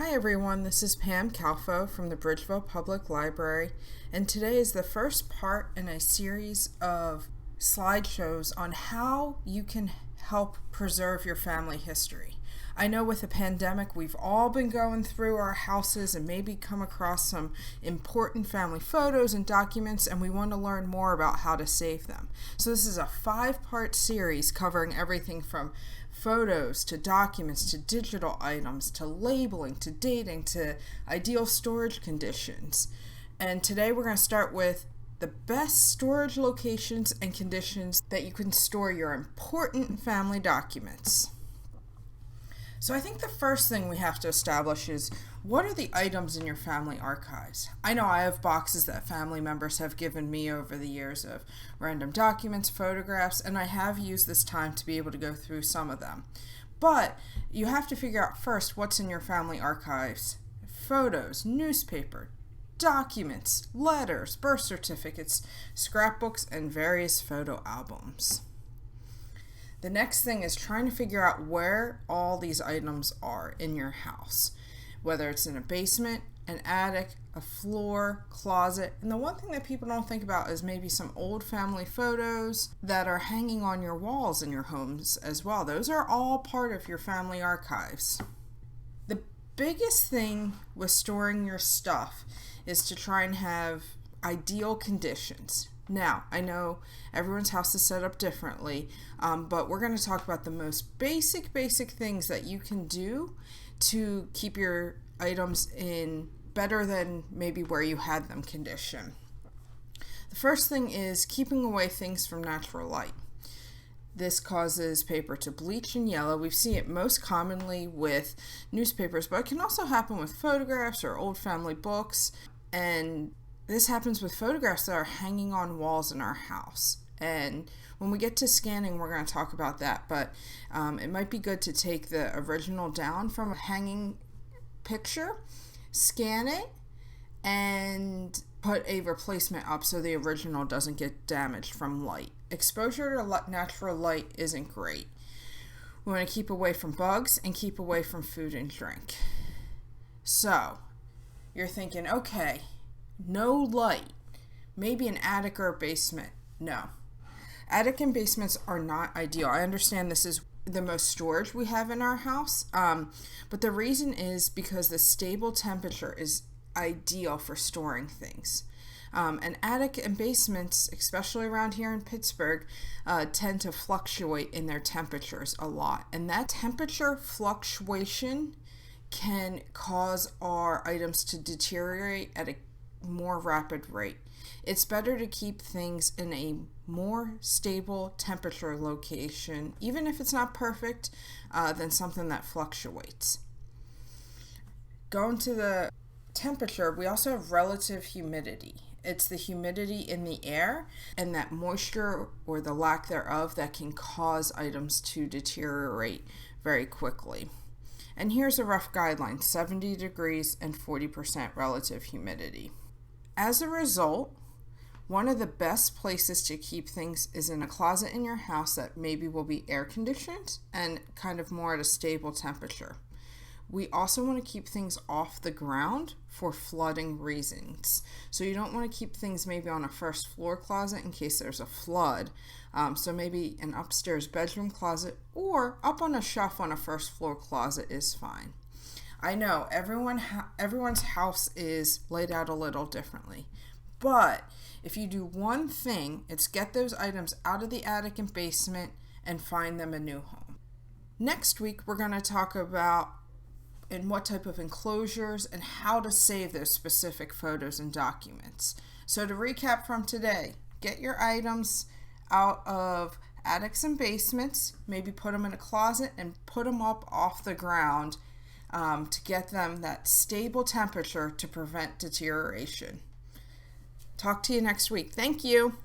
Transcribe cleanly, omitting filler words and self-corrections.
Hi everyone, this is Pam Calfo from the Bridgeville Public Library, and today is the first part in a series of slideshows on how you can help preserve your family history. I know with the pandemic we've all been going through our houses and maybe come across some important family photos and documents, and we want to learn more about how to save them. So this is a 5-part series covering everything from photos to documents to digital items to labeling to dating to ideal storage conditions. And today we're going to start with the best storage locations and conditions that you can store your important family documents. So I think the first thing we have to establish is, what are the items in your family archives? I know I have boxes that family members have given me over the years of random documents, photographs, and I have used this time to be able to go through some of them. But you have to figure out first what's in your family archives. Photos, newspaper, documents, letters, birth certificates, scrapbooks, and various photo albums. The next thing is trying to figure out where all these items are in your house, whether it's in a basement, an attic, a floor, closet. And the one thing that people don't think about is maybe some old family photos that are hanging on your walls in your homes as well. Those are all part of your family archives. The biggest thing with storing your stuff is to try and have ideal conditions. Now, I know everyone's house is set up differently, but we're going to talk about the most basic things that you can do to keep your items in better than maybe where you had them condition. The first thing is keeping away things from natural light. This causes paper to bleach and yellow. We see it most commonly with newspapers, but it can also happen with photographs or old family books, and this happens with photographs that are hanging on walls in our house. And when we get to scanning, we're going to talk about that, but it might be good to take the original down from a hanging picture, scan it, and put a replacement up so the original doesn't get damaged from light. Exposure to natural light isn't great. We want to keep away from bugs and keep away from food and drink. So, you're thinking, okay, no light, maybe an attic or a basement. No. Attic and basements are not ideal. I understand this is the most storage we have in our house, but the reason is because the stable temperature is ideal for storing things. And attic and basements, especially around here in Pittsburgh, tend to fluctuate in their temperatures a lot. And that temperature fluctuation can cause our items to deteriorate at a more rapid rate. It's better to keep things in a more stable temperature location, even if it's not perfect, than something that fluctuates. Going to the temperature, we also have relative humidity. It's the humidity in the air and that moisture or the lack thereof that can cause items to deteriorate very quickly. And here's a rough guideline: 70 degrees and 40% relative humidity. As a result, one of the best places to keep things is in a closet in your house that maybe will be air conditioned and kind of more at a stable temperature. We also want to keep things off the ground for flooding reasons. So you don't want to keep things maybe on a first floor closet in case there's a flood. So maybe an upstairs bedroom closet or up on a shelf on a first floor closet is fine. I know everyone's house is laid out a little differently, but if you do one thing, it's get those items out of the attic and basement and find them a new home. Next week, we're going to talk about in what type of enclosures and how to save those specific photos and documents. So to recap from today, get your items out of attics and basements, maybe put them in a closet and put them up off the ground to get them that stable temperature to prevent deterioration. Talk to you next week. Thank you.